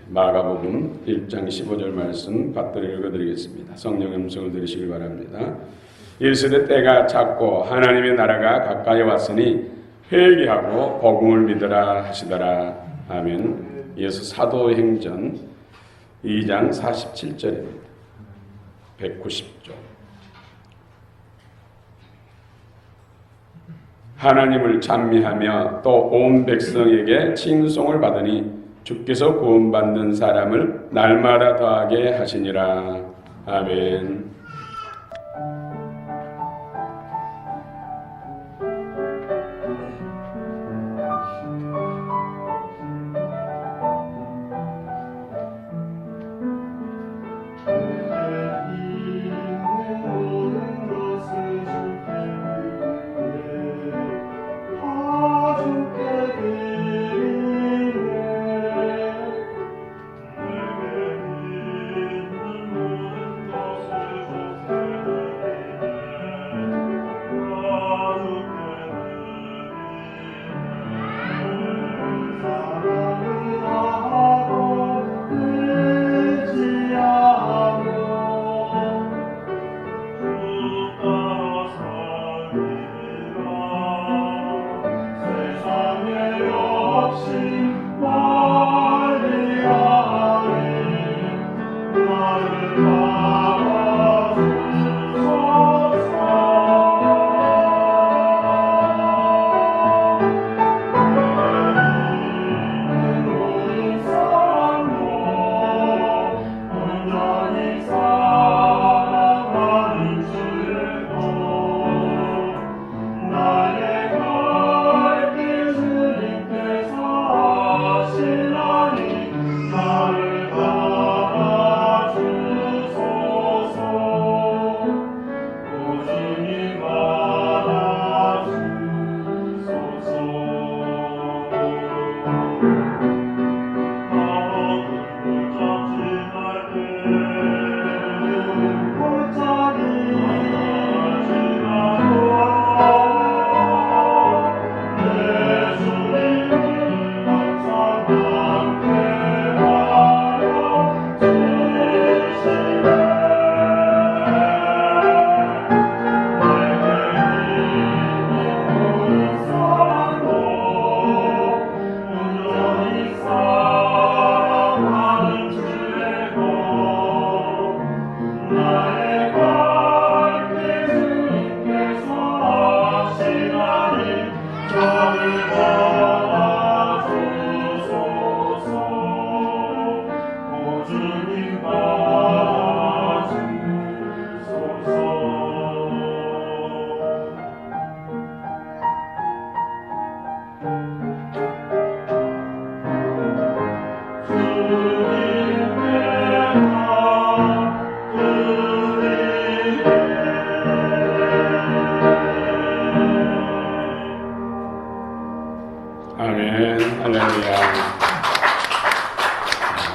마가복음 1장 15절 말씀 받들어 읽어드리겠습니다. 성령의 음성을 들으시길 바랍니다. 이르시되 때가 찼고 하나님의 나라가 가까이 왔으니 회개하고 복음을 믿으라 하시더라. 아멘. 이어서 사도행전 2장 47절입니다. 190조. 하나님을 찬미하며 또 온 백성에게 칭송을 받으니 주께서 구원받는 사람을 날마다 더하게 하시니라. 아멘.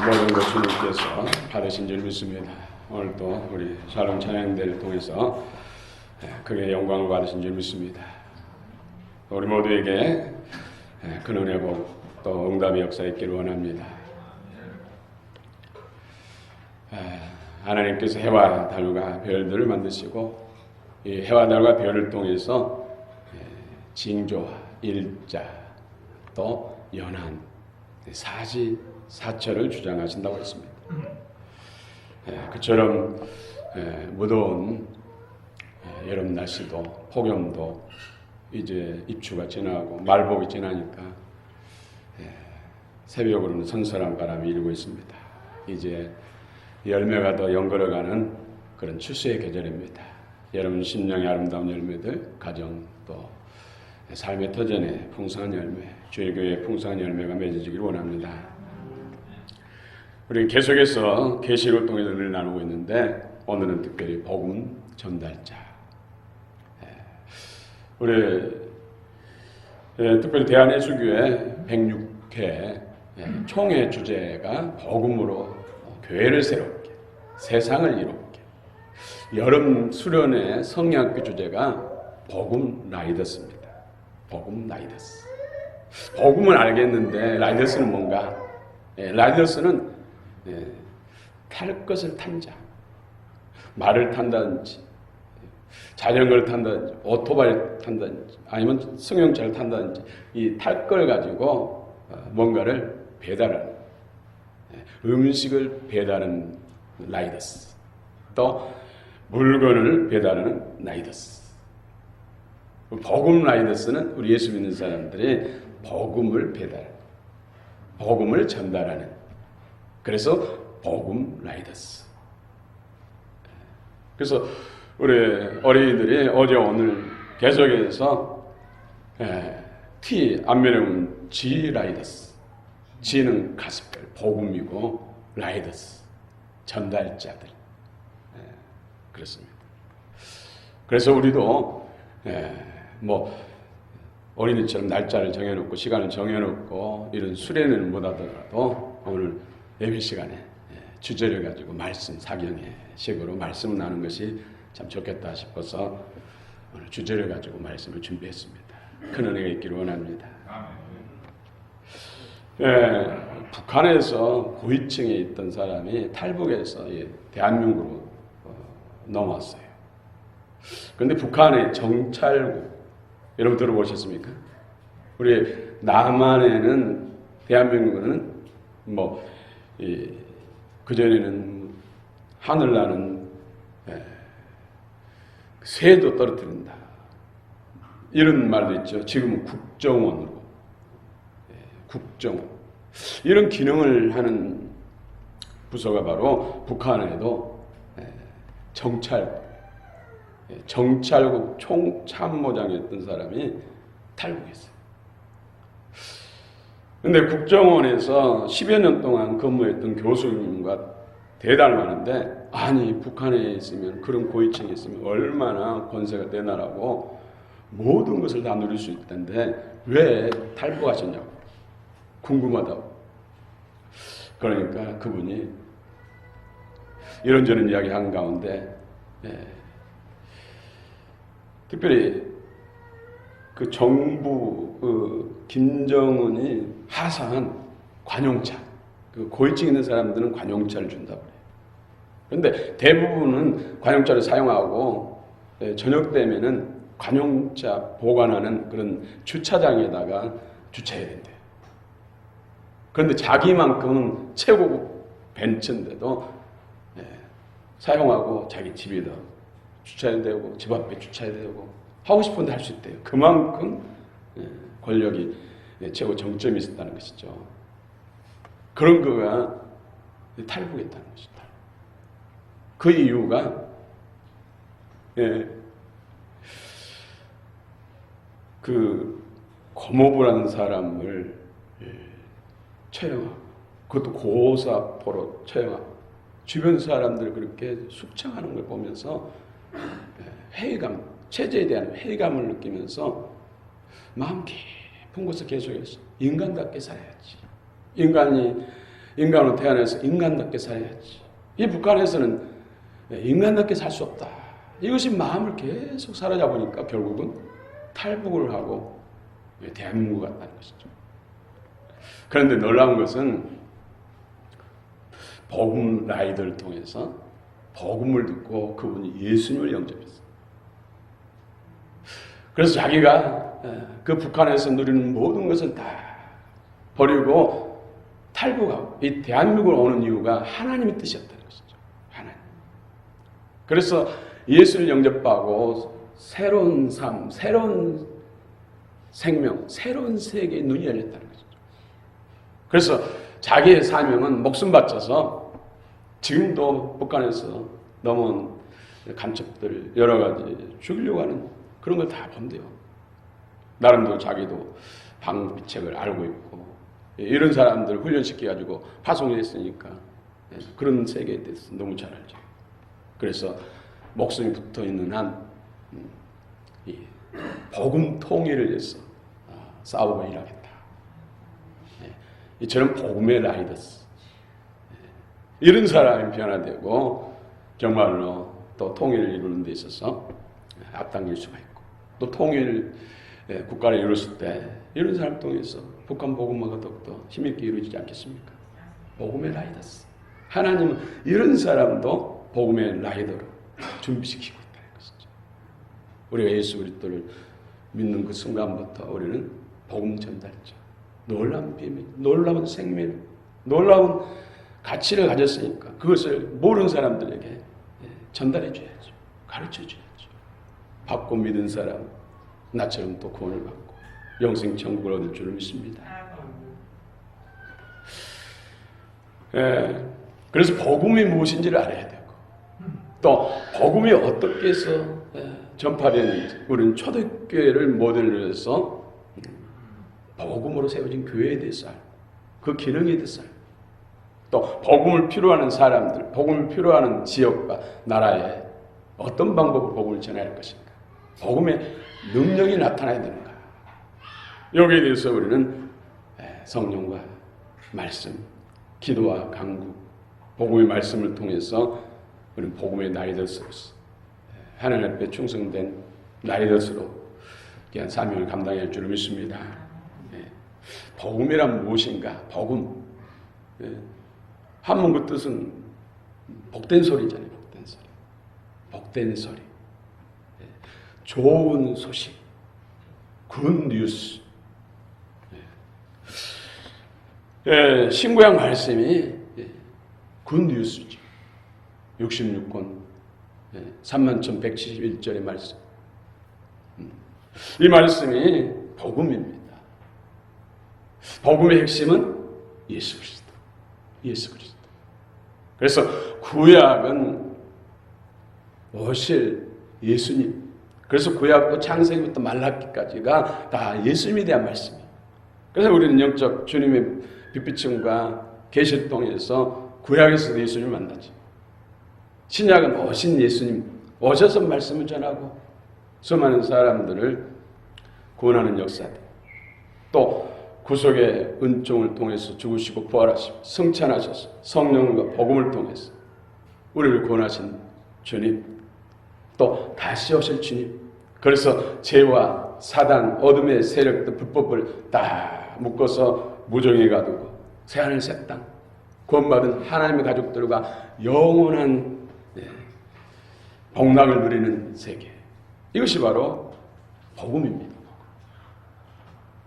모든 것 주님께서 받으신 줄 믿습니다. 오늘 또 우리 샬롬 찬양대를 통해서 크게 영광을 받으신 줄 믿습니다. 우리 모두에게 큰 은혜 복 또 응답의 역사 있기를 원합니다. 하나님께서 해와 달과 별들을 만드시고 이 해와 달과 별을 통해서 징조와 일자 또 연한 사지 사철을 주장하신다고 했습니다. 그처럼 무더운 여름 날씨도 폭염도 이제 입추가 지나고 말복이 지나니까 새벽으로는 선선한 바람이 일고 있습니다. 이제 열매가 더 연걸어가는 그런 추수의 계절입니다. 여러분 심령의 아름다운 열매들, 가정 또 삶의 터전에 풍성한 열매, 주의 교회에 풍성한 열매가 맺어지기를 원합니다. 우리는 계속해서 계시를 통해서 늘 나누고 있는데 오늘은 특별히 복음 전달자. 우리 특별히 대한예수교회 106회 총회 주제가 복음으로 교회를 새롭게, 세상을 이롭게. 여름 수련회 성령학교 주제가 복음 라이더스입니다. 복음 라이더스. 복음은 알겠는데 라이더스는 뭔가? 라이더스는 탈 것을 탄 자. 말을 탄다든지, 자전거를 탄다든지, 오토바이를 탄다든지, 아니면 승용차를 탄다든지, 이 탈 걸 가지고 뭔가를 배달하는, 음식을 배달하는 라이더스, 또 물건을 배달하는 라이더스. 복음 라이더스는 우리 예수 믿는 사람들이 복음을 복음을 전달하는, 그래서 복음 라이더스. 그래서 우리 어린이들이 어제 오늘 계속해서 T 앞면에는 G 라이더스, G는 가스펠 복음이고 라이더스 전달자들. 그렇습니다. 그래서 우리도 뭐 어린이처럼 날짜를 정해놓고 시간을 정해놓고 이런 수련회는 못하더라도 오늘 예배 시간에 주제를 가지고 말씀, 사경의 식으로 말씀을 나누는 것이 참 좋겠다 싶어서 오늘 주제를 가지고 말씀을 준비했습니다. 큰 은혜가 있기를 원합니다. 북한에서 고위층에 있던 사람이 탈북해서 대한민국으로 넘어왔어요. 그런데 북한의 정찰국, 여러분 들어보셨습니까? 우리 남한에는, 대한민국은 그전에는 하늘나는 새도 떨어뜨린다, 이런 말도 있죠. 지금은 국정원으로, 국정원, 이런 기능을 하는 부서가 바로 북한에도 정찰국 총참모장이었던 사람이 탈북했어요. 근데 국정원에서 10여 년 동안 근무했던 교수님과 대담을 하는데, 아니 북한에 있으면, 그런 고위층에 있으면 얼마나 권세가 대단하고 모든 것을 다 누릴 수 있던데 왜 탈북하셨냐고 궁금하다고. 그러니까 그분이 이런저런 이야기한 가운데 특별히 그 정부 김정은이 하사한 관용차, 그 고위층 있는 사람들은 관용차를 준다고 그래요. 그런데 대부분은 관용차를 사용하고 저녁 되면은 관용차 보관하는 그런 주차장에다가 주차해야 된대요. 그런데 자기만큼은 최고급 벤츠인데도 사용하고 자기 집에다 주차해야 되고 집 앞에 주차해야 되고 하고 싶은데 할 수 있대요. 그만큼 권력이 최고 정점이 있었다는 것이죠. 그런 거가 탈북했다는 것이다. 그 이유가 그 고모부라는 사람을 처형하고, 그것도 고사포로 처형하고 주변 사람들 그렇게 숙청하는 걸 보면서 회의감, 체제에 대한 회의감을 느끼면서 마음 깊은 곳에 계속해서 인간답게 살아야지. 인간으로 태어나서 인간답게 살아야지. 이 북한에서는 인간답게 살 수 없다. 이것이 마음을 계속 사로잡으니까 결국은 탈북을 하고 대한민국 갔다는 것이죠. 그런데 놀라운 것은 복음 라이더를 통해서 복음을 듣고 그분이 예수님을 영접했어요. 그래서 자기가 그 북한에서 누리는 모든 것을 다 버리고 탈북하고 이 대한민국으로 오는 이유가 하나님의 뜻이었다는 것이죠. 하나님. 그래서 예수를 영접하고 새로운 삶, 새로운 생명, 새로운 세계의 눈이 열렸다는 것이죠. 그래서 자기의 사명은 목숨 바쳐서 지금도 북한에서 넘어온 간첩들 여러 가지 죽이려고 하는 그런 걸 다 본대요. 나름대로 자기도 방비책을 알고 있고 이런 사람들 훈련시켜가지고 파송했으니까 그런 세계에 대해서 너무 잘 알죠. 그래서 목숨이 붙어있는 한 이 복음 통일을 위해서 싸우고 일하겠다. 이처럼 복음의 라이더스, 이런 사람이 변화되고 정말로 또 통일을 이루는 데 있어서 앞당길 수가 있고, 또 통일 국가를 이뤘을 때 이런 사람 통해서 북한 복음화가 더욱더 힘있게 이루어지지 않겠습니까? 복음의 라이더스. 하나님은 이런 사람도 복음의 라이더로 준비시키고 있다는 것이죠. 우리가 예수 그리스도를 믿는 그 순간부터 우리는 복음 전달자, 놀라운 비밀, 놀라운 생명, 놀라운 가치를 가졌으니까 그것을 모르는 사람들에게 전달해 줘야죠. 가르쳐 줘야죠. 받고 믿은 사람, 나처럼 또 구원을 받고 영생 천국을 얻을 줄을 믿습니다. 그래서 복음이 무엇인지를 알아야 되고, 또 복음이 어떻게 해서 전파되는지, 우리는 초대교회를 모델로 해서 복음으로 세워진 교회에 대해서 알고, 그 기능에 대해서 알고, 또 복음을 필요하는 사람들, 복음을 필요하는 지역과 나라에 어떤 방법으로 복음을 전해야 할 것인가, 복음의 능력이 나타나야 되는가, 여기에 대해서 우리는 성령과 말씀, 기도와 강구, 복음의 말씀을 통해서 우리는 복음의 라이더스로서 하나님 앞에 충성된 라이더스로 귀한 사명을 감당할 줄 믿습니다. 복음이란 무엇인가? 복음, 한문 그 뜻은 복된 소리잖아요. 복된 소리, 복된 소리, 좋은 소식, 굿 뉴스. 신구약 말씀이 굿 뉴스죠. 66권 31,171절의 말씀. 이 말씀이 복음입니다. 복음의 핵심은 예수 그리스도. 예수 그리스도. 그래서 구약은 오실 예수님. 그래서 구약도 창세기부터 말라기까지가 다 예수님에 대한 말씀이에요. 그래서 우리는 영적 주님의 빛비춤과 계시를 통해서 구약에서도 예수님을 만나죠. 신약은 오신 예수님, 오셔서 말씀을 전하고 수많은 사람들을 구원하는 역사들, 또 구속의 은총을 통해서 죽으시고 부활하시고 승천하셔서 성령과 복음을 통해서 우리를 구원하신 주님, 또 다시 오실 주님. 그래서 죄와 사단, 어둠의 세력들, 불법을 다 묶어서 무정에 가두고 새하늘 새 땅, 구원받은 하나님의 가족들과 영원한 복락을 누리는 세계. 이것이 바로 복음입니다.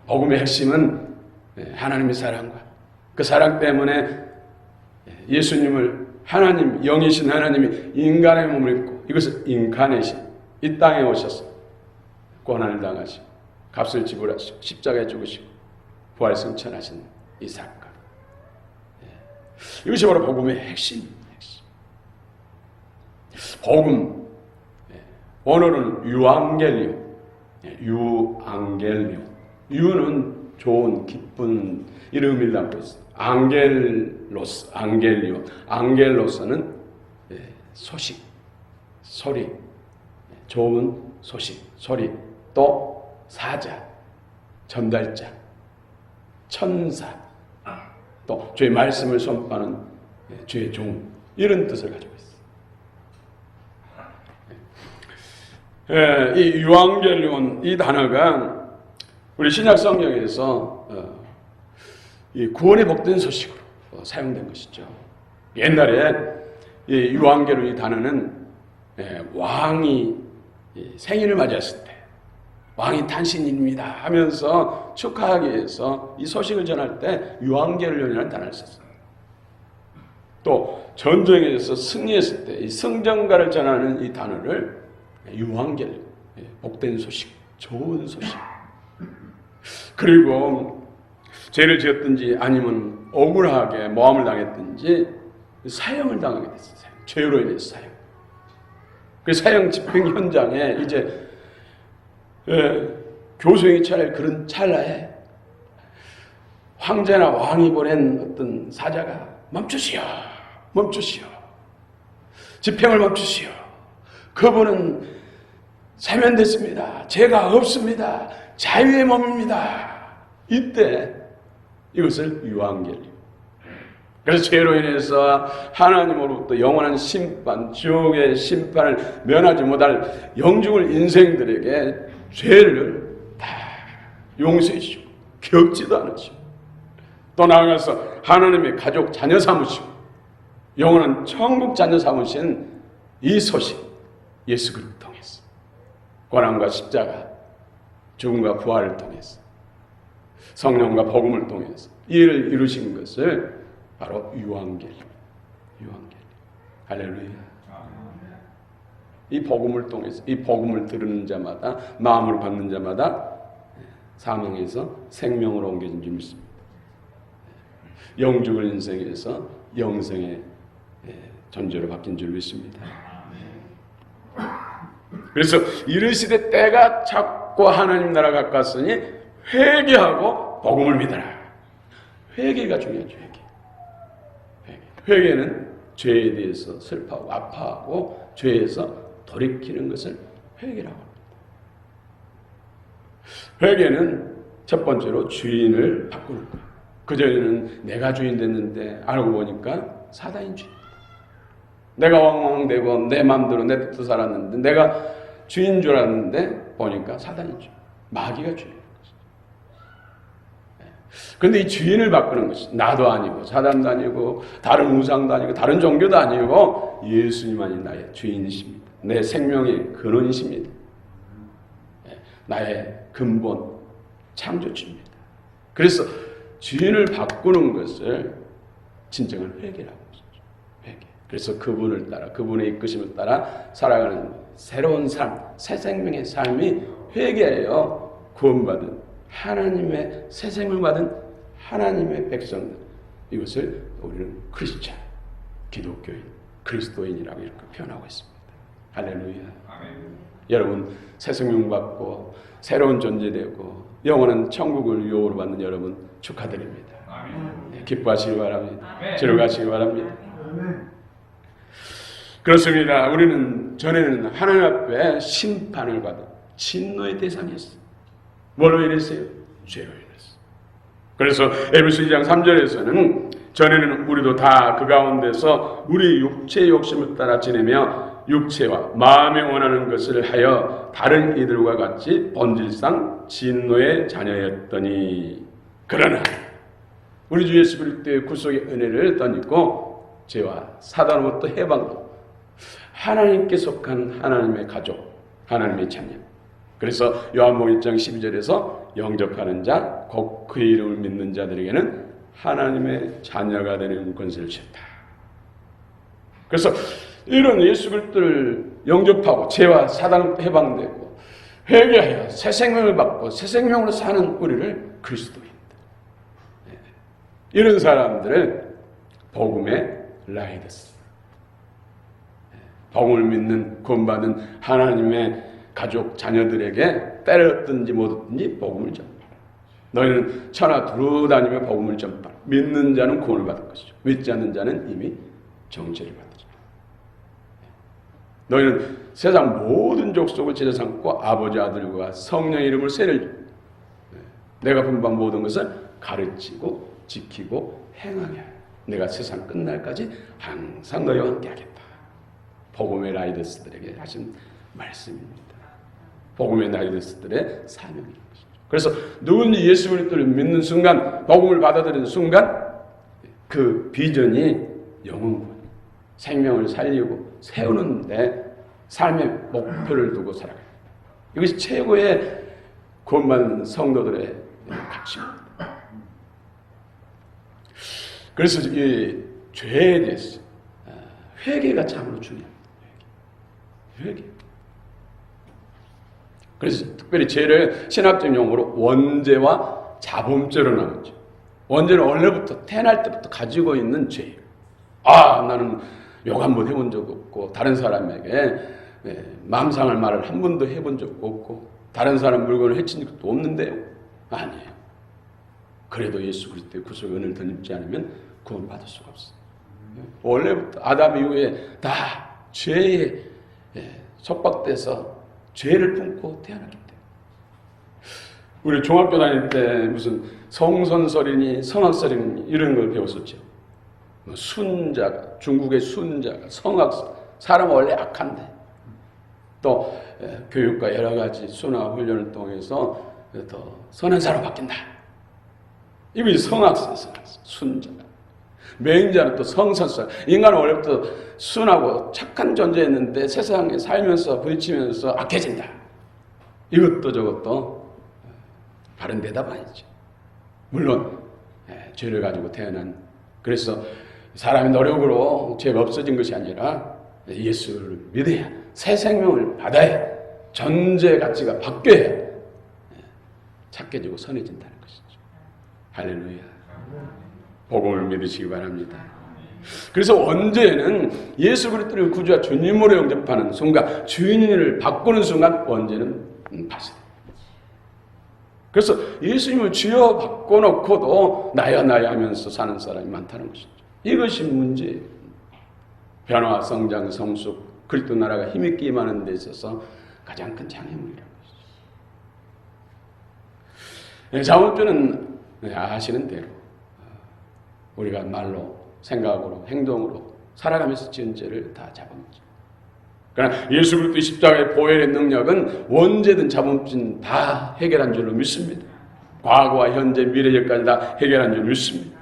복음의 핵심은 하나님의 사랑과 그 사랑 때문에 예수님을 하나님, 영이신 하나님이 인간의 몸을 입고, 이것을 인카네이션, 이 땅에 오셔서 고난을 당하시고 값을 지불하시고 십자가에 죽으시고 부활 승천하신 이 사건. 이것이 바로 복음의 핵심입니다. 핵심. 복음, 원어는 유앙겔리오, 유앙겔리오. 유는 좋은, 기쁜 이런 의미를 담고 있어요. 앙겔로스, 앙겔리오. 앙겔로스는 소식, 소리, 좋은 소식, 소리. 또 사자, 전달자, 천사, 또 주의 말씀을 선포하는 주의 종, 이런 뜻을 가지고 있어요. 이 유앙겔리온, 이 단어가 우리 신약 성경에서 이 구원의 복된 소식으로 사용된 것이죠. 옛날에 이 유앙겔리온 이 단어는 왕이 생일을 맞이했을 때 왕이 탄신입니다 하면서 축하하기 위해서 이 소식을 전할 때 유앙겔리온이라는 단어를 썼어요. 또 전쟁에서 승리했을 때 이 승전가를 전하는 이 단어를 유앙겔리온, 복된 소식, 좋은 소식. 그리고 죄를 지었든지 아니면 억울하게 모함을 당했든지 사형을 당하게 됐어요. 죄로 인해서 사형. 그 사형 집행 현장에 이제 교수형이 차릴 그런 찰나에 황제나 왕이 보낸 어떤 사자가 멈추시오, 멈추시오, 집행을 멈추시오. 그분은 사면됐습니다. 죄가 없습니다. 자유의 몸입니다. 이때 이것을 유앙겔리오. 그래서 죄로 인해서 하나님으로부터 영원한 심판, 지옥의 심판을 면하지 못할 영죽을 인생들에게 죄를 다 용서해 주시고 겪지도 않으시고, 또 나아가서 하나님의 가족 자녀 삼으시고 영원한 천국 자녀 삼으신 이 소식, 예수 그리스도를 통해서 고난과 십자가, 죽음과 부활을 통해서 성령과 복음을 통해서 이 일을 이루신 것을 바로 유한계리. 할렐루야. 이 복음을 통해서, 이 복음을 들은 자마다, 마음으로 받는 자마다 사망에서 생명으로 옮겨진 줄 믿습니다. 영죽을 인생에서 영생의 존재로 바뀐 줄 믿습니다. 그래서 이르시되 때가 찼고 하나님 나라 가까웠으니 회개하고 복음을 믿어라. 회개가 중요하죠. 회개는 죄에 대해서 슬퍼하고 아파하고 죄에서 돌이키는 것을 회개라고 합니다. 회개는 첫 번째로 주인을 바꾸는 거예요. 그전에는 내가 주인 됐는데 알고 보니까 사단인 주인. 내가 왕왕대고 내 마음대로 내 뜻대로 살았는데 내가 주인 줄 알았는데 보니까 사단인 주인. 마귀가 주인인 것이죠. 그런데 이 주인을 바꾸는 것이 나도 아니고 사단도 아니고 다른 우상도 아니고 다른 종교도 아니고 예수님만이 나의 주인이십니다. 내 생명의 근원이십니다. 나의 근본 창조주입니다. 그래서 주인을 바꾸는 것을 진정한 회개라고 하죠. 회개. 그래서 그분을 따라, 그분의 이끄심을 따라 살아가는 새로운 삶, 새 생명의 삶이 회개하여 구원받은 하나님의 새 생명을 받은 하나님의 백성들. 이것을 우리는 크리스찬, 기독교인, 그리스도인이라고 이렇게 표현하고 있습니다. 할렐루야. 아멘. 여러분 새 생명 받고 새로운 존재되고 영원한 천국을 유혹으로 받는 여러분 축하드립니다. 아멘. 기뻐하시기 바랍니다. 즐거워하시기 바랍니다. 아멘. 그렇습니다. 우리는 전에는 하나님 앞에 심판을 받은 진노의 대상이었어요. 뭐로 인했어요? 죄로 인했어요. 그래서 에베소 2장 3절에서는 전에는 우리도 다 그 가운데서 우리 육체의 욕심을 따라 지내며 육체와 마음에 원하는 것을 하여 다른 이들과 같이 본질상 진노의 자녀였더니 그러나 우리 주 예수 그리스도의 구속의 은혜를 덧입고 죄와 사단으로부터 해방받고 하나님께 속한 하나님의 가족, 하나님의 자녀. 그래서 요한복음 1장 12절에서 영접하는 자, 곧 그의 이름을 믿는 자들에게는 하나님의 자녀가 되는 권세를 주셨다. 그래서 이런 예수 그리스도를 영접하고 죄와 사단으로부터 해방되고 회개하여 새 생명을 받고 새 생명으로 사는 우리를 그리스도인들, 이런 사람들을 복음의 라이더스, 복음을 믿는 구원받은 하나님의 가족 자녀들에게 때렸든지 못했든지 복음을 전파하라. 너희는 천하 두루 다니며 복음을 전파하라. 믿는 자는 구원을 받을 것이죠. 믿지 않는 자는 이미 정죄를 받으리라. 너희는 세상 모든 족속을 제자 삼고 아버지 아들과 성령의 이름을 세를 내가 분부한 모든 것을 가르치고 지키고 행하게 하라. 내가 세상 끝날까지 항상 너희와 함께 하겠다. 복음의 라이더스들에게 하신 말씀입니다. 복음의 라이더스들의 사명인 것이죠. 그래서 누군지 예수 그리스도를 믿는 순간, 복음을 받아들이는 순간 그 비전이 영혼군, 생명을 살리고 세우는데 삶의 목표를 두고 살아가요. 이것이 최고의 구원받는 성도들의 가치입니다. 그래서 이 죄에 대해서 회개가 참으로 중요합니다. 회개. 그래서 특별히 죄를 신학적 용어로 원죄와 자범죄로 나누죠. 원죄는 원래부터 태어날 때부터 가지고 있는 죄예요. 나는 욕 한 번 해본 적 없고 다른 사람에게 맘상할 말을 한 번도 해본 적 없고 다른 사람 물건을 해친 적도 없는데요. 아니에요. 그래도 예수 그리스도의 구속의 은혜를 덧입지 않으면 구원받을 수가 없어요. 원래부터 아담 이후에 다 죄에 속박돼서 죄를 품고 태어났기 때문에. 우리 중학교 다닐 때 무슨 성선설이니 성악설이니 이런 걸 배웠었죠. 순자가, 중국의 순자가, 성악설, 사람은 원래 악한데 또 교육과 여러 가지 순화 훈련을 통해서 더 선한 사람 바뀐다. 이것이 성악설, 순자가. 맹자는 또 성선설. 인간은 원래부터 순하고 착한 존재였는데 세상에 살면서 부딪히면서 악해진다. 이것도 저것도 바른 대답 아니죠. 물론 죄를 가지고 태어난, 그래서 사람의 노력으로 죄가 없어진 것이 아니라 예수를 믿어야, 새 생명을 받아야, 존재 가치가 바뀌어야 착해지고 선해진다는 것이죠. 할렐루야. 복음을 믿으시기 바랍니다. 그래서 원죄는 예수 그리스도를 구주와 주님으로 영접하는 순간, 주인을 바꾸는 순간 원죄는 파쇄됩니다. 그래서 예수님을 주여 바꿔놓고도 나야 하면서 사는 사람이 많다는 것이죠. 이것이 문제예요. 변화, 성장, 성숙, 그리스도 나라가 힘있게 임하는 데 있어서 가장 큰 장애물이라는 것이죠. 자문죄는 아시는 대로 우리가 말로, 생각으로, 행동으로 살아가면서 지은 죄를 다 잡아먹죠. 그러나 예수 그리스도의 십자가의 보혈의 능력은 원죄든 자범죄든 다 해결한 줄로 믿습니다. 과거와 현재, 미래까지 다 해결한 줄로 믿습니다.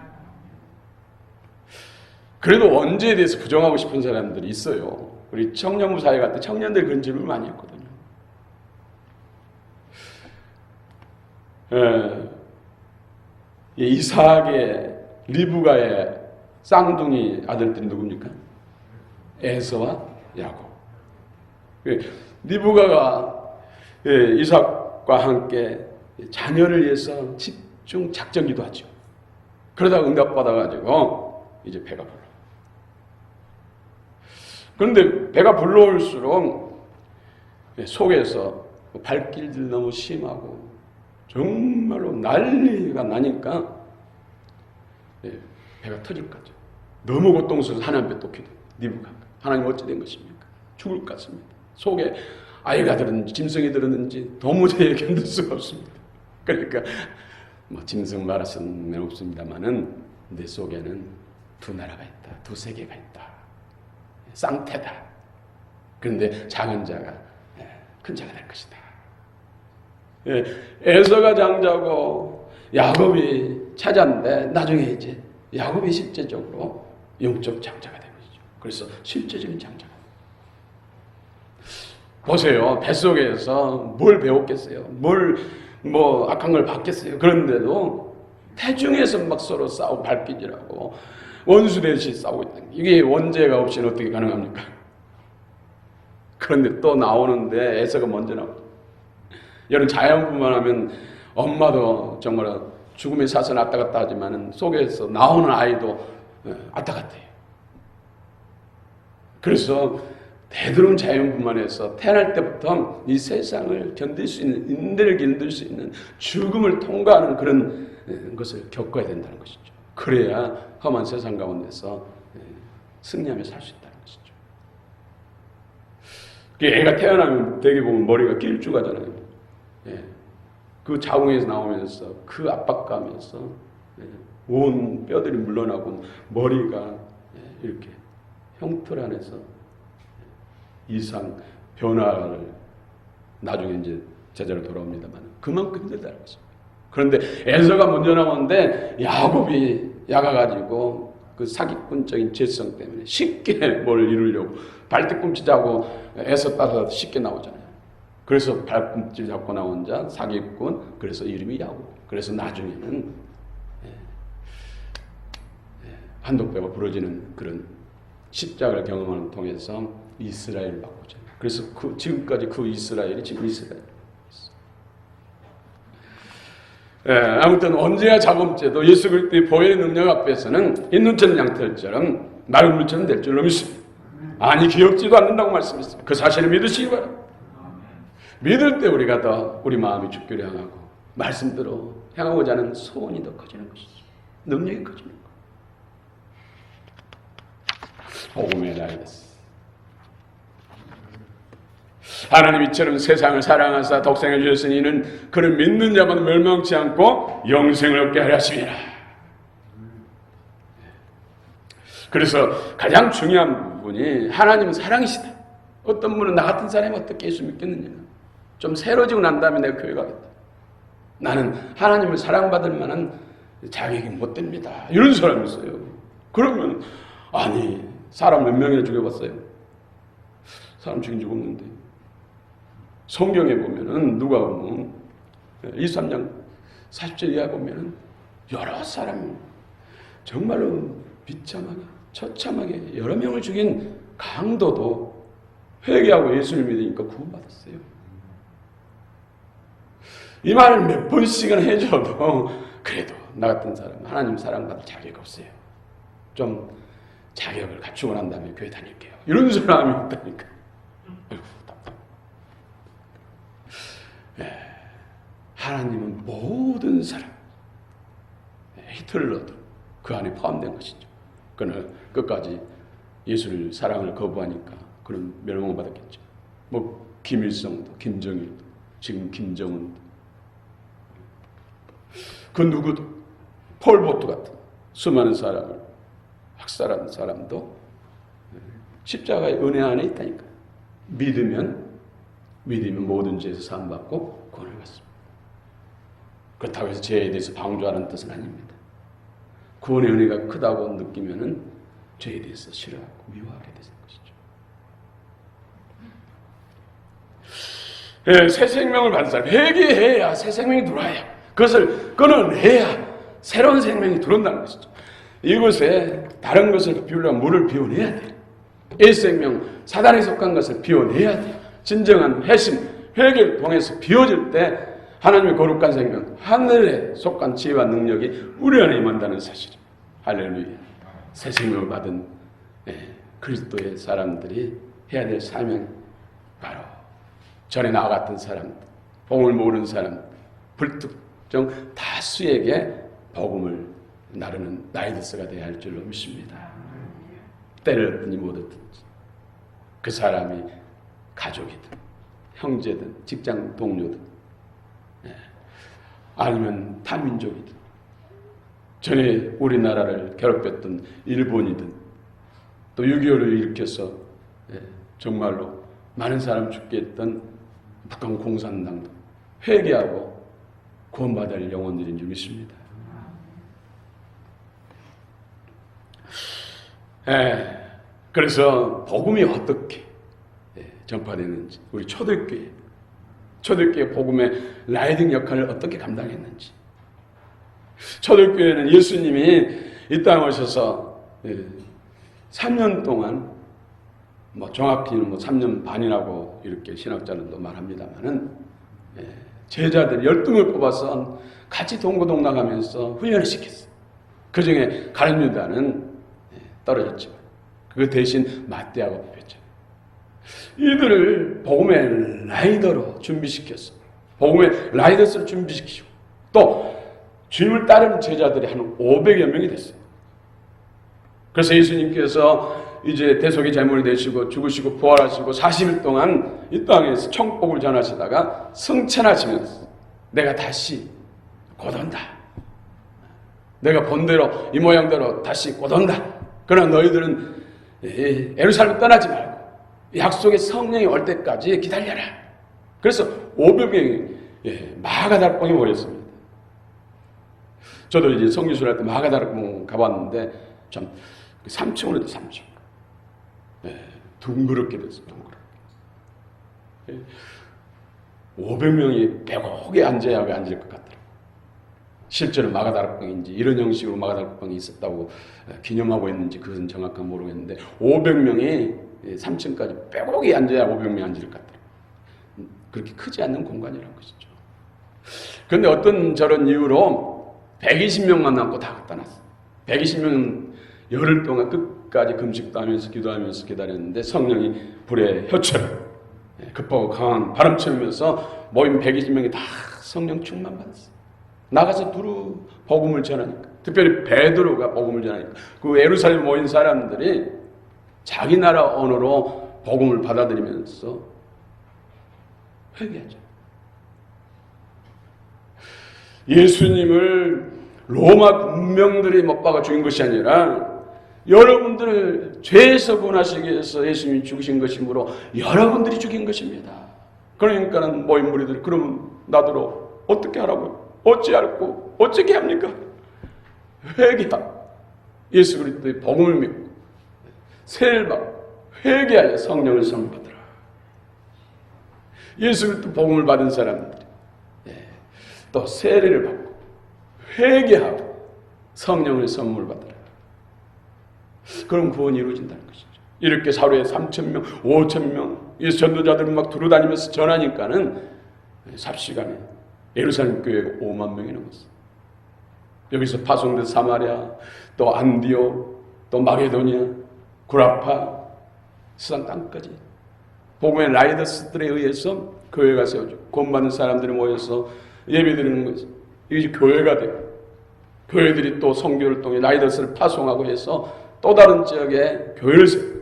그래도 원죄에 대해서 부정하고 싶은 사람들이 있어요. 우리 청년부 사회 갈 때 청년들이 그런 질문을 많이 했거든요. 이삭의 리브가의 쌍둥이 아들들이 누굽니까? 에서와 야곱. 리브가가 이삭과 함께 자녀를 위해서 집중 작전 기도하죠. 그러다가 응답받아가지고 이제 배가 불러. 그런데 배가 불러올수록 속에서 발길들 너무 심하고 정말로 난리가 나니까 배가 터질 거죠. 너무 고통스러워서 하나님 또 기도. 리브가 하나님 어찌 된 것입니까? 죽을 것 같습니다. 속에 아이가 들었는지 짐승이 들었는지 도무지 견딜 수가 없습니다. 그러니까 짐승 말할 수는 없습니다만은 내 속에는 두 나라가 있다, 두 세계가 있다. 쌍태다. 그런데 작은 자가 큰 자가 될 것이다. 에서가 장자고 야곱이 차자인데 나중에 이제 야곱이 실제적으로 영적 장자가 되는 거죠. 그래서 실제적인 장자가. 보세요. 뱃속에서 뭘 배웠겠어요? 뭐 악한 걸 봤겠어요? 그런데도 태중에서 막 서로 싸우고 발기질하고 원수 대시 싸우고 있다. 이게 원죄가 없이는 어떻게 가능합니까? 그런데 또 나오는데 에서가 먼저 나오죠. 여러분 자연분만 하면 엄마도 정말 죽음의 사선 왔다 갔다 하지만 속에서 나오는 아이도 왔다 갔다 해요. 그래서 되도록 자연분만해서 태어날 때부터 이 세상을 견딜 수 있는, 인대를 견딜 수 있는 죽음을 통과하는 그런 것을 겪어야 된다는 것이죠. 그래야 험한 세상 가운데서 승리하며 살 수 있다는 것이죠. 애가 태어나면 되게 보면 머리가 길쭉하잖아요. 그 자궁에서 나오면서 그 압박감에서 온 뼈들이 물러나고 머리가 이렇게 형틀 안에서 이상 변화를 나중에 이제 제자로 돌아옵니다만 그만큼 힘들다는 것입니다. 그런데 에서가 먼저 나오는데 야곱이 약아가지고 그 사기꾼적인 죄성 때문에 쉽게 뭘 이루려고 발뒤꿈치 잡고 에서 따라서 쉽게 나오잖아요. 그래서 발꿈치 잡고 나온 자 사기꾼, 그래서 이름이 야곱. 그래서 나중에는 한독배가 부러지는 그런 십자가를 경험하는 통해서 이스라엘을 바꾸죠. 그래서 지금까지 그 이스라엘이 지금 이스라엘. 아무튼 언제야 자범죄도 예수 그리스도의 보혈의 능력 앞에서는 흰눈처럼 양털처럼 맑은 물처럼 될 줄로 믿습니다. 아니 기억지도 않는다고 말씀했습니다. 그 사실을 믿으시기 바랍니다. 믿을 때 우리가 더 우리 마음이 주교를 향하고 말씀대로 향하고자 하는 소원이 더 커지는 것이죠. 능력이 커지는 것. 복음의 날이었습니다. 하나님 이처럼 세상을 사랑하사 독생을 주셨으니 이는 그를 믿는 자마다 멸망치 않고 영생을 얻게 하려 하심이라. 그래서 가장 중요한 부분이 하나님은 사랑이시다. 어떤 분은 나 같은 사람이 어떻게 예수 믿겠느냐. 좀 새로지고 난 다음에 내가 교회 가겠다. 나는 하나님을 사랑받을 만한 자격이 못 됩니다. 이런 사람이 있어요. 그러면 아니 사람 몇 명이나 죽여봤어요? 사람 죽인 적 없는데. 성경에 보면은 누가 보면 23장 40절 이하 보면은 여러 사람 정말로 비참하게 처참하게 여러 명을 죽인 강도도 회개하고 예수를 믿으니까 구원받았어요. 이 말을 몇 번씩은 해줘도 그래도 나 같은 사람 하나님 사랑받을 자격이 없어요. 좀 자격을 갖추고 난 다음에 교회 다닐게요. 이런 사람이 있다니까. 아이고 답답. 하나님은 모든 사람 히틀러도 그 안에 포함된 것이죠. 그는 끝까지 예수를 사랑을 거부하니까 그는 멸망을 받았겠죠. 뭐 김일성도 김정일도 지금 김정은도 그 누구도 폴보트 같은 수많은 사람을 학살한 사람도 십자가의 은혜 안에 있다니까. 믿으면 모든 죄에서 사함받고 구원을 받습니다. 그렇다고 해서 죄에 대해서 방조하는 뜻은 아닙니다. 구원의 은혜가 크다고 느끼면은 죄에 대해서 싫어하고 미워하게 되는 것이죠. 새 생명을 받은 사람 회개해야 새 생명이 들어와야 그것을 끊어내야 새로운 생명이 들어온다는 것이죠. 이곳에 다른 것을 비우려면 물을 비워내야 돼요. 이 생명 사단에 속한 것을 비워내야 돼요. 진정한 회심 회개를 통해서 비워질 때 하나님의 거룩한 생명 하늘에 속한 지혜와 능력이 우리 안에 임한다는 사실입니다. 할렐루야. 새 생명을 받은 그리스도의 사람들이 해야 될 사명이 바로 전에 나와 같은 사람들, 복음을 모르는 사람, 불특정 다수에게 복음을 나르는 나이드스가 되어야 할 줄로 믿습니다. 때를 얻든지 못 얻든지 그 사람이 가족이든 형제든 직장 동료든 아니면 타민족이든 전에 우리나라를 괴롭혔던 일본이든 또 6.25를 일으켜서 정말로 많은 사람 죽게 했던 북한 공산당도 회개하고 구원받을 영혼들인 줄 믿습니다. 그래서 복음이 어떻게 전파되는지 우리 초대교회 복음의 라이딩 역할을 어떻게 감당했는지 초대교회는 예수님이 이 땅에 오셔서 3년 동안 정확히는 3년 반이라고 이렇게 신학자들도 말합니다만은 제자들 12명을 뽑아서 같이 동고동락하면서 훈련을 시켰어요. 그 중에 가룟 유다는 떨어졌지만 그 대신 마띠아가 뽑혔죠. 이들을 복음의 라이더로 준비시켰어. 복음의 라이더스로 준비시키고 또 주님을 따르는 제자들이 한 500여 명이 됐어요. 그래서 예수님께서 이제 대속의 제물이 되시고 죽으시고 부활하시고 40일 동안 이 땅에서 천국을 전하시다가 승천하시면서 내가 다시 곧 온다. 내가 본대로 이 모양대로 다시 곧 온다. 그러나 너희들은 예루살렘 떠나지 말고 약속의 성령이 올 때까지 기다려라. 그래서 500명이 마가다락방에 모였습니다. 저도 이제 성교수를 할 때 마가다락방 가봤는데 참 3층으로 돼 3층. 둥그렇게 됐어요. 둥그렇게. 500명이 빼곡히 앉아야 앉을 것 같더라고요. 실제로 마가다락방인지 이런 형식으로 마가다락방이 있었다고 기념하고 있는지 그것은 정확하게 모르겠는데 500명이 3층까지 빼곡히 앉아야 500명이 앉을 것 같더라고요. 그렇게 크지 않는 공간이라는 것이죠. 그런데 어떤 저런 이유로 120명만 남고 다 갖다 놨어요. 120명은 열흘 동안 끝까지 금식도 하면서 기도하면서 기다렸는데 성령이 불의 혀처럼 급하고 강한 바람처럼면서 모인 120명이 다 성령 충만 받았어요. 나가서 두루 복음을 전하니까 특별히 베드로가 복음을 전하니까 그 예루살렘 모인 사람들이 자기 나라 언어로 복음을 받아들이면서 회개하죠. 예수님을 로마 군병들이 못 박아 죽인 것이 아니라 여러분들을 죄에서 구원하시기 위해서 예수님이 죽으신 것이므로 여러분들이 죽인 것입니다. 그러니까는 모인 무리들이 그럼 나더러 어떻게 하라고요? 어찌 알고 어떻게 합니까? 회개하 예수 그리스도의 복음을 믿고 세를 받고 회개하여 성령을 선받으라. 예수 그리스도 복음을 받은 사람들이 또 세례를 받고 회개하고 성령을 선물 받으라. 그럼 구원이 이루어진다는 것이죠. 이렇게 하루에 3,000명, 5,000명 이 전도자들 막 두루다니면서 전하니까는 삽시간에 예루살렘 교회가 5만 명이 넘었어요. 여기서 파송된 사마리아, 또 안디오, 또 마게도니아, 구라파, 세상 땅까지 복음의 라이더스들에 의해서 교회가 세워지고 구원받는 사람들이 모여서 예배드리는 것이 이것이 교회가 되고, 교회들이 또 선교를 통해 라이더스를 파송하고 해서 또 다른 지역에 교회를 세우고,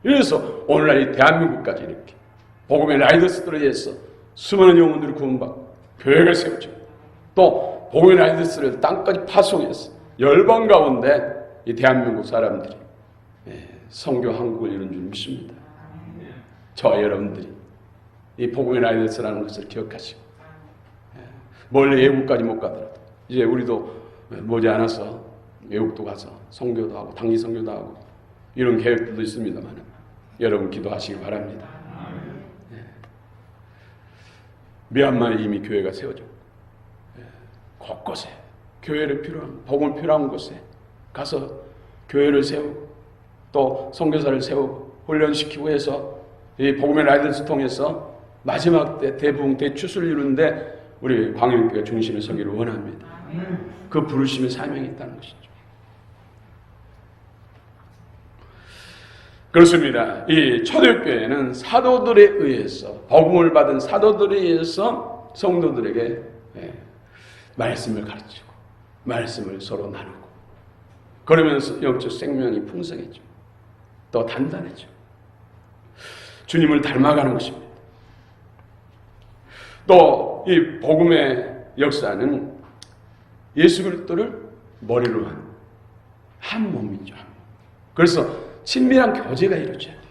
그래서 오늘날 이 대한민국까지 이렇게 복음의 라이더스들에 의해서 수많은 영혼들이 구원받고 교회가 세워지고, 또 복음의 라이더스를 땅까지 파송해서 열방 가운데 이 대한민국 사람들이 선교 한국을 이룬 줄 믿습니다. 저와 여러분들이 이 복음의 라이더스라는 것을 기억하시고, 멀리 외국까지 못 가더라도 이제 우리도 머지않아서 외국도 가서 선교도 하고 당기 선교도 하고 이런 계획들도 있습니다만 여러분 기도하시기 바랍니다. 미얀마에 이미 교회가 세워져 곳곳에 교회를 필요한, 복음을 필요한 곳에 가서 교회를 세우고 또 선교사를 세우고 훈련시키고 해서 이 복음의 라이더스 통해서 마지막 때 대부흥 대추수를 이루는데 우리 광역교회 중심에 서기를 원합니다. 그 부르심의 사명이 있다는 것이죠. 그렇습니다. 이 초대교회는 사도들에 의해서, 복음을 받은 사도들에 의해서 성도들에게 말씀을 가르치고 말씀을 서로 나누고, 그러면서 영적 생명이 풍성해지고 또 단단해지고 주님을 닮아가는 것입니다. 또 이 복음의 역사는 예수 그리스도를 머리로 한 몸이죠. 그래서 친밀한 교제가 이루어져야 돼요.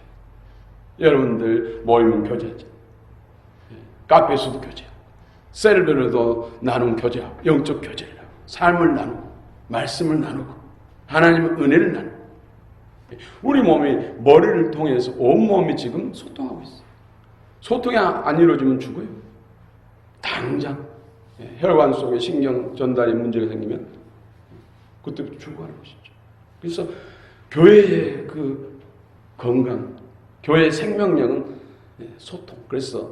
여러분들 모이면 교제하죠. 카페에서도 교제하고, 셀별로도 나눈 교제하고, 영적 교제를 하고, 삶을 나누고, 말씀을 나누고, 하나님의 은혜를 나누고. 우리 몸이 머리를 통해서 온 몸이 지금 소통하고 있어요. 소통이 안 이루어지면 죽어요. 당장 혈관 속에 신경 전달에 문제가 생기면 그때부터 죽어가는 것이죠. 그래서 교회의 그 건강, 교회의 생명력은 소통. 그래서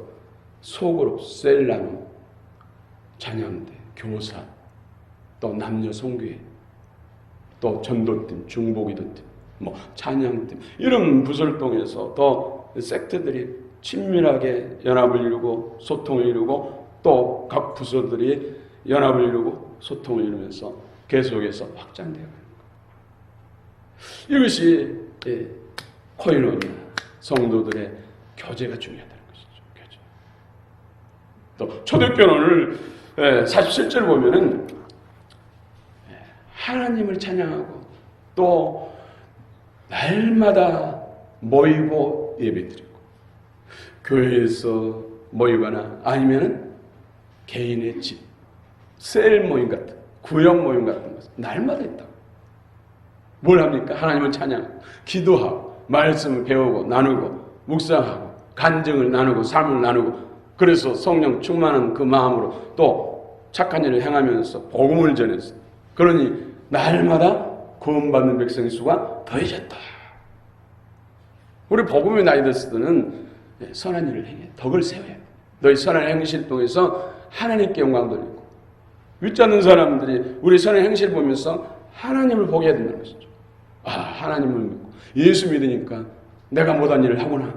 속으로 셀나눔, 찬양대, 교사, 또 남녀 성교회, 또 전도팀, 중보기도팀, 찬양팀, 이런 부서를 통해서 더 섹트들이 친밀하게 연합을 이루고 소통을 이루고, 또 각 부서들이 연합을 이루고 소통을 이루면서 계속해서 확장되어 가는 거예요. 이것이 코이노니아, 성도들의 교제가 중요하다는 것이죠. 교제. 또 초대교회는 47절 보면은 하나님을 찬양하고 또 날마다 모이고 예배드리고, 교회에서 모이거나 아니면은 개인의 집, 셀 모임 같은, 구역 모임 같은 것을 날마다 있다고. 뭘 합니까? 하나님을 찬양하고, 기도하고, 말씀을 배우고, 나누고, 묵상하고, 간증을 나누고, 삶을 나누고, 그래서 성령 충만한 그 마음으로 또 착한 일을 행하면서 복음을 전해서, 그러니 날마다 구원받는 백성의 수가 더해졌다. 우리 복음의 라이더스들은 선한 일을 행해, 덕을 세워야 돼. 너희 선한 행실 통해서 하나님께 영광 돌리고, 믿지 않는 사람들이 우리 선한 행실을 보면서 하나님을 보게 된다는 것이죠. 아, 하나님을 믿고 예수 믿으니까 내가 못한 일을 하구나,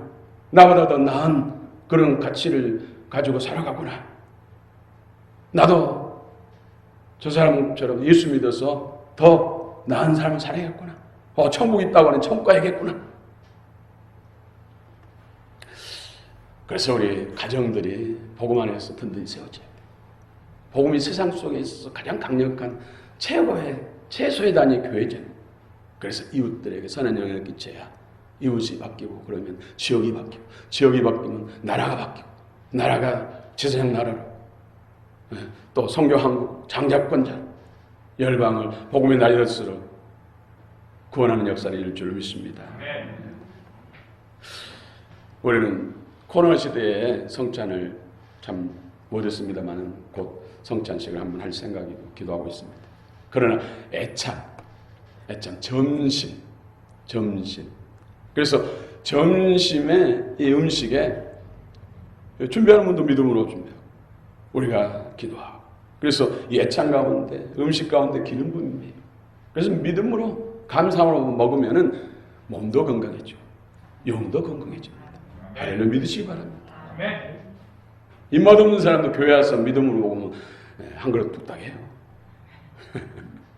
나보다 더 나은 그런 가치를 가지고 살아가구나, 나도 저 사람처럼 예수 믿어서 더 나은 삶을 살아야겠구나, 천국 있다고 하는 천국 가야겠구나. 그래서 우리 가정들이 복음 안에서 든든히 세워져야 돼요. 복음이 세상 속에 있어서 가장 강력한 최소의 단위 교회잖아요. 그래서 이웃들에게 선한 영향을 끼쳐야 이웃이 바뀌고, 그러면 지역이 바뀌고, 지역이 바뀌면 나라가 바뀌고, 나라가 제사장 나라로, 또 선교 한국 장자권자 열방을 복음의 라이더스로 구원하는 역사를 이룰 줄 믿습니다. 우리는 코로나 시대에 성찬을 참 못했습니다만 곧 성찬식을 한번 할 생각이고 기도하고 있습니다. 그러나 애참, 점심. 그래서 점심에 이 음식에 준비하는 분도 믿음으로 준비하고 우리가 기도하고 그래서 이 애찬 가운데 음식 가운데 기름 부음이에요. 그래서 믿음으로 감사함으로 먹으면은 몸도 건강해져, 영도 건강해집니다. 할렐루야 믿으시기 바랍니다. 입맛 없는 사람도 교회 와서 믿음으로 먹으면 한 그릇 뚝딱 해요.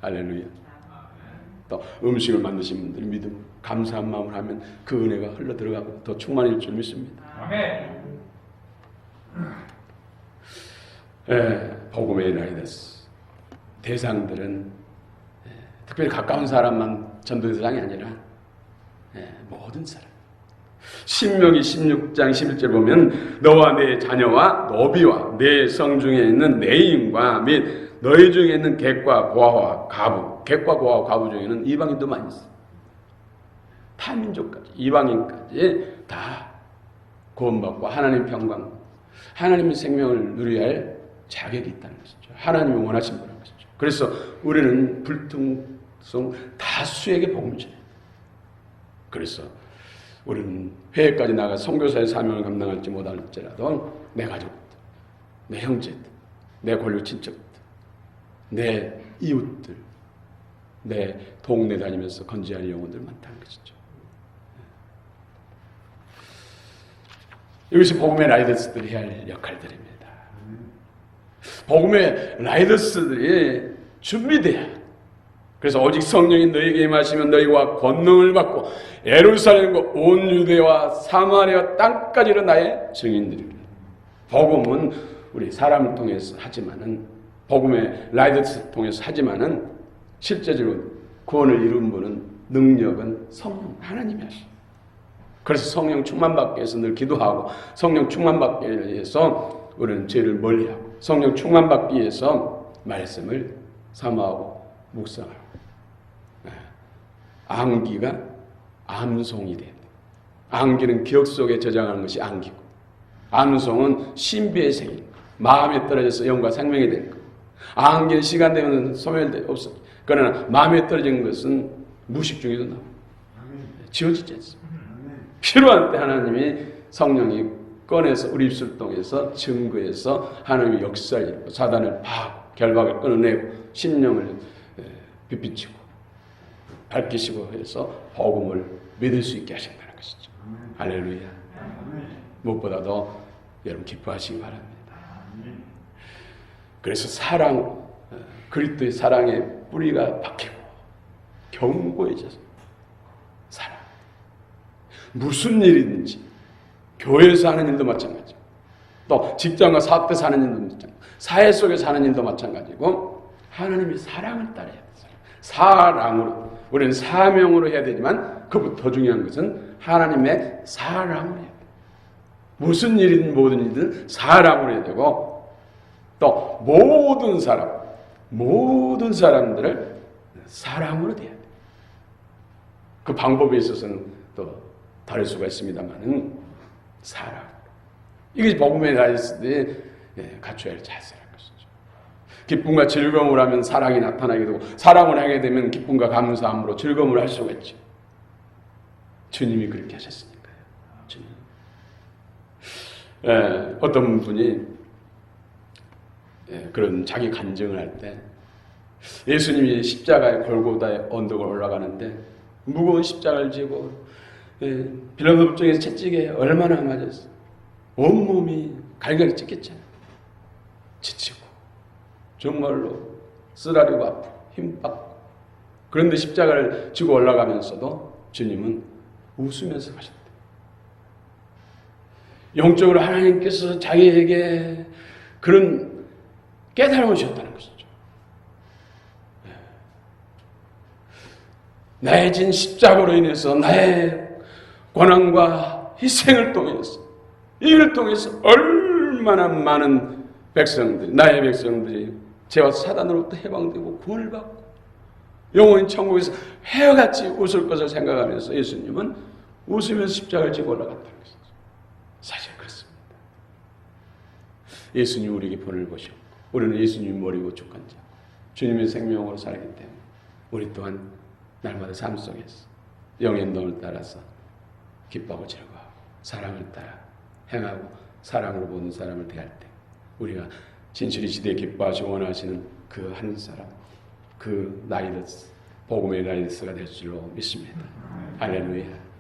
할렐루야. 또 음식을 만드신 분들이 믿음, 감사한 마음을 하면 그 은혜가 흘러 들어가고 더 충만해질 줄 믿습니다. 복음의 라이더스 대상들은 특별히 가까운 사람만 전도 대상이 아니라 모든 사람. 신명기 16장 11절 보면 너와 내 자녀와 노비와 내 성중에 있는 내인과 및 너희 중에 있는 객과 고아와 가부, 객과 고아와 가부 중에는 이방인도 많이 있어. 타민족까지 이방인까지 다 구원받고 하나님 평강, 하나님의 생명을 누려야 할 자격이 있다는 것이죠. 하나님이 원하신 거라는 것이죠. 그래서 우리는 불통성 다수에게 복음을 전해요. 그래서 우리는 해외까지 나가 선교사의 사명을 감당할지 못할지라도 내 가족들, 내 형제들, 내 권력 친척들, 내 이웃들, 내 동네 다니면서 건지할 영혼들 많다는 것이죠. 이것이 복음의 라이더스들이 해야 할 역할들입니다. 복음의 라이더스들이 준비돼야. 그래서 오직 성령이 너희에게 임하시면 너희와 권능을 받고 예루살렘과 온 유대와 사마리아 땅까지로 나의 증인들이라. 복음은 우리 사람을 통해서 하지만은 복음의 라이더스 통해서 하지만은 실제적으로 구원을 이룬 분은 능력은 성령 하나님이 하시죠. 그래서 성령 충만받기 위해서 늘 기도하고 성령 충만받기 위해서 우리는 죄를 멀리하고 성령 충만받기 위해서 말씀을 사모하고 묵상하고 암기가 암송이 돼야 돼. 암기는 기억 속에 저장하는 것이 암기고 암송은 신비의 생일 마음에 떨어져서 영과 생명이 되는 거. 암기는 시간 되면 소멸돼 없어. 그러나 마음에 떨어진 것은 무식 중에도 나와. 지워지지 않습니다. 필요한 때 하나님이 성령이 꺼내서 우리 입술 통해서 증거해서 하나님의 역사를 이루고 사단을 파고 결박을 끊어내고 심령을 빛비치고 밝히시고 해서 복음을 믿을 수 있게 하신다는 것이죠. 할렐루야. 무엇보다도 여러분 기뻐하시기 바랍니다. 그래서 사랑, 그리스도의 사랑의 뿌리가 박히고 견고해져서 사랑. 무슨 일이든지 교회에서 하는 일도 마찬가지고 또 직장과 사업대 사는 일도 마찬가지고 사회 속에서 하는 일도 마찬가지고 하나님이 사랑을 따라야 돼요. 사랑으로 우리는 사명으로 해야 되지만 그보다 더 중요한 것은 하나님의 사랑으로 해야 돼요. 무슨 일이든 모든 일이든 사랑으로 해야 되고 또 모든 사람들을 사랑으로 대해야 돼요. 그 방법에 있어서는 또 다를 수가 있습니다만은 사랑. 이게 복음의 라이더스들이 갖춰야 할 자세라는 것이죠. 기쁨과 즐거움을 하면 사랑이 나타나게 되고 사랑을 하게 되면 기쁨과 감사함으로 즐거움을 할 수가 있죠. 주님이 그렇게 하셨으니까요. 주님. 어떤 분이 그런 자기 간증을 할 때 예수님이 십자가의 골고다의 언덕을 올라가는데 무거운 십자가를 지고 빌라도 쪽에서 채찍에 얼마나 맞았어. 온몸이 갈갈이 찢겼잖아요. 지치고 정말로 쓰라리고 아프고 힘받고 그런데 십자가를 지고 올라가면서도 주님은 웃으면서 가셨대요. 영적으로 하나님께서 자기에게 그런 깨달음을 주셨다는 것이죠. 나의 진 십자가로 인해서 나의 고난과 희생을 통해서 이를 통해서 얼마나 많은 백성들이 나의 백성들이 죄와 사단으로부터 해방되고 구원을 받고 영원히 천국에서 해어같이 웃을 것을 생각하면서 예수님은 웃으면서 십자가를 지고 올라갔다는 것이죠. 사실 그렇습니다. 예수님 우리에게 본을 보셨고 우리는 예수님 머리고 족한 자 주님의 생명으로 살기 때문에 우리 또한 날마다 삶 속에서 영의 인도를 따라서 기뻐하고 즐거워하고 사랑을 따라 행하고 사랑으로 보는 사람을 대할 때 우리가 진실이 시대에 기뻐하시고 원하시는 그 한 사람 그 나이더스 복음의 나이더스가 될 줄로 믿습니다. 할렐루야.